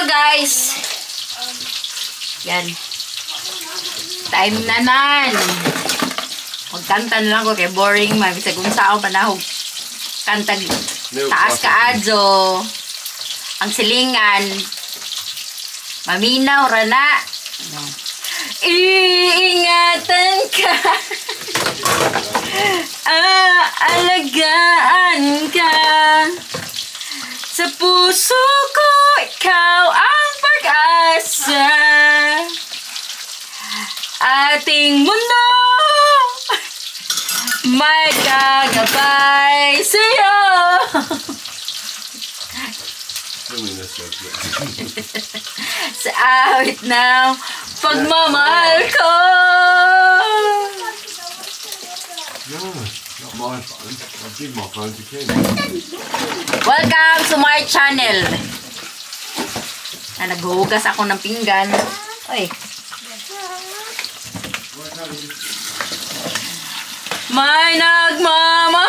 Hello guys! Yan. Time na nan. Magkanta na lang ko kay boring. Mabisag kung saan panahog. Kanta taas ka adyo. Ang silingan. Maminaw rana. Iingatan ka. Alagaan ka. Sa puso ko, ikaw ang pag-asa. Ating mundo may gagabay sa'yo. Sa awit ng pagmamahal ko. No, not my phone. I'll give my phone to Ken. Welcome to my channel. Naghuhugas ako ng pinggan. Oy. May nagmamahal.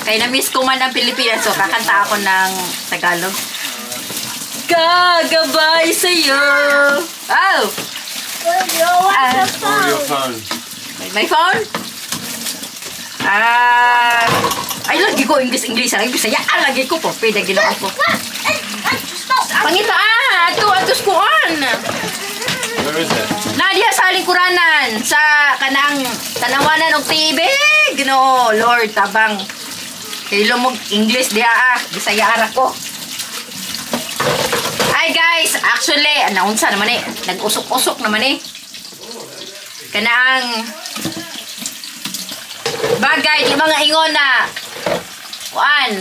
Kaya na-miss ko man ang Pilipinas. So, kakanta ako ng Tagalog. Gagabay sa'yo. Oh! Your phone. My phone? Ay, lagi ko English. Lagi Bisaya. Lagi ko po. Pwede ginawa ko. Pangita atos kuan. Where is it? Nadia sa lingkuranan sa kanang tanawanan og TV. Ginoo, Lord, tabang. Kilo mo English dia Bisaya ara ko. Hi guys, actually, naunsa naman nag-usok-usok naman kanang bagay di mga ingon na kuan.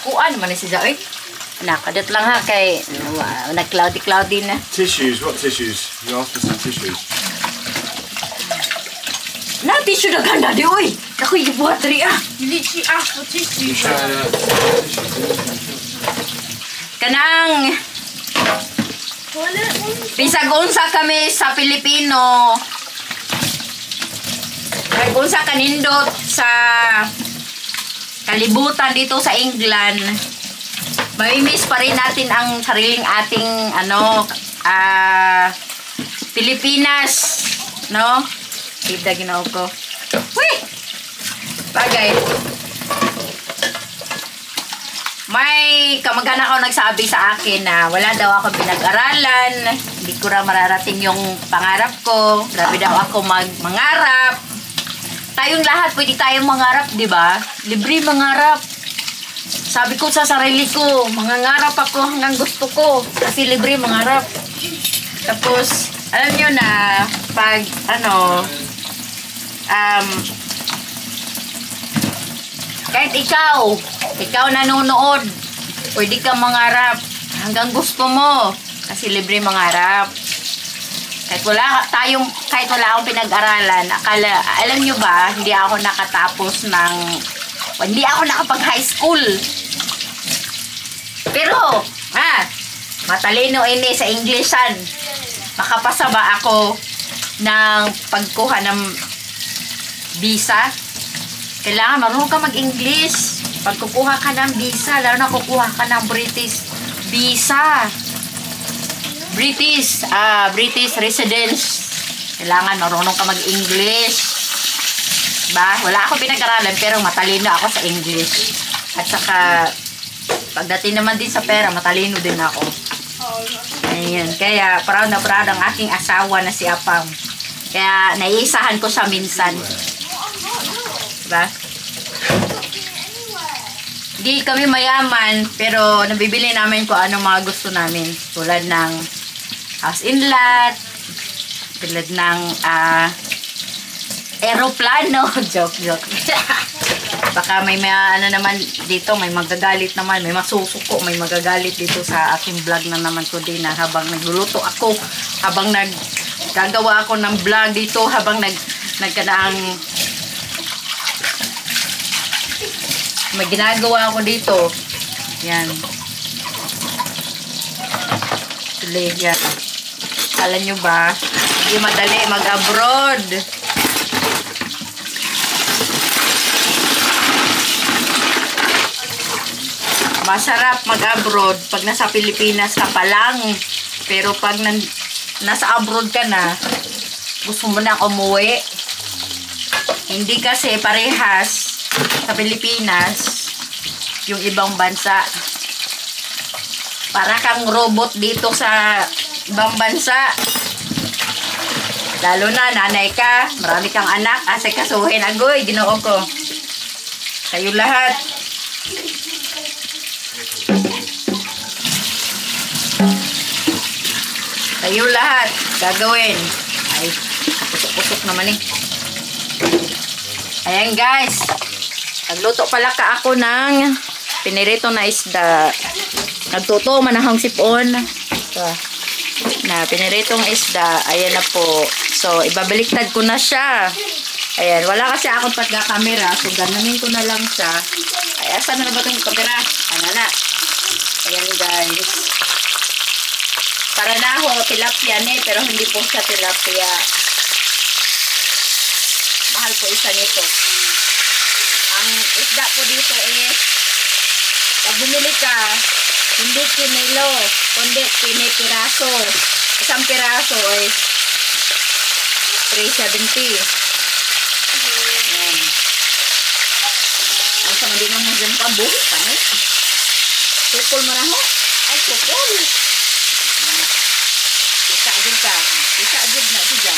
Kuan man si Joy. Nakadat lang ha kay nag-cloudy na. Tissues, what tissues? You asked for some tissues. Na tissue na ganda di oy. Ako ibuhat diri Did she ask for tissue? Kanang bisag unsa kami sa Pilipino. Unsa kanindot sa kalibutan dito sa England. May-miss pa rin natin ang sariling ating Pilipinas, no? Kita ginaw ko. Uy! Bagay. May kamag-anak ako nagsabi sa akin na wala daw ako pinag-aralan, hindi ko na mararating yung pangarap ko, grabe daw ako mangarap. Tayong lahat pwede tayong mangarap, di ba? Libre mangarap. Sabi ko sa sarili ko, mangangarap ako hanggang gusto ko kasi libre mangarap. Tapos, alam nyo na, pag kahit ikaw nanonood, pwede kang mangarap hanggang gusto mo kasi libre mangarap. Kahit wala akong pinag-aralan, alam nyo ba, hindi ako nakapag-high school. Pero, matalino ini sa Englishan. Makapasa ba ako ng pagkuha ng visa? Kailangan marunong ka mag-English. Pag kukuha ka ng visa, lalo na kukuha ka ng British visa. British residence. Kailangan marunong ka mag-English. Diba? Wala ako pinag-aralan pero matalino ako sa English. At saka, pagdating naman din sa pera, matalino din ako. Ayan. Kaya, proud na proud ang aking asawa na si Apam. Kaya, naiisahan ko siya minsan. Diba? Hindi kami mayaman, pero nabibili namin kung anong mga gusto namin. Tulad ng house in lot, tulad ng aeroplano. Joke. Baka may naman dito, may magagalit naman, may masusuko, may magagalit dito sa aking vlog na naman ko din na habang nagluluto ako, habang gagawa ako ng vlog dito, habang nagkanaang may ginagawa ako dito. Yan. Tuloy yan. Alam nyo ba, hindi madali mag-abroad. masarap mag-abroad pag nasa Pilipinas ka pa lang. Pero pag nasa abroad ka na, gusto mo na umuwi. Hindi kasi parehas sa Pilipinas yung ibang bansa. Para kang robot dito sa ibang bansa. Lalo na nanay ka, marami kang anak, asikasuhin. Agoy, Ginoo ko. Kayo lahat. Kayo lahat gagawin. Ay, pusok-pusok naman eh. Ayan guys. Nagluto pala ka ako ng pinirito na isda. Nagtuto manahang sipon. Ito. Na piniritong isda. Ayan na po. So, ibabaliktad ko na siya. Ayan. Wala kasi akong pagka-camera. So, ganamin ko na lang siya. Ay, asan na ba itong camera? Ano na. Ayan guys. Para na ako, tilapia ne. Pero hindi po siya tilapia. Mahal po isa nito. Ang isda po dito is pag bumili ka, hindi kinilo, kundi pinipiraso. Isang piraso ay 370. Ayan. Ang sama din ng dyan pa, buhit pa eh. Kukul mo na ho. Ay, kukul. Isa agad ka. Isa agad na siya.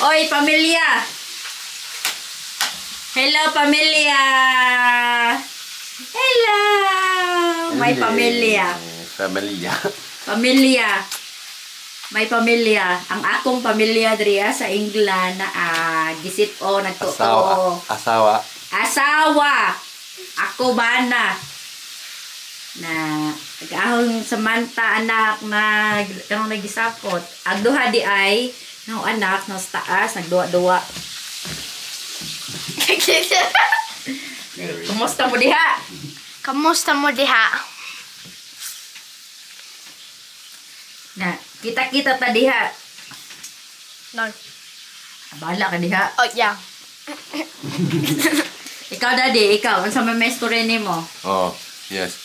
Oy, pamilya! Hello, pamilya! Hello! May pamilya. Pamilya. Pamilya. May pamilya. Ang akong pamilya diriya sa England na gisit o nagtuto. Asawa. Asawa. Ako ba na nag-ahong Samantha anak na kanong nagisapot. Ang duha di ay no anak no sa taas nagduwa-duwa. Kumusta mo diha? Kamusta mo diha? Na, kita-kita ta diha. No. Bahala ka diha. Oh, yeah. Ikaw daddy, ikaw unsa may story nimo? Oh, yes.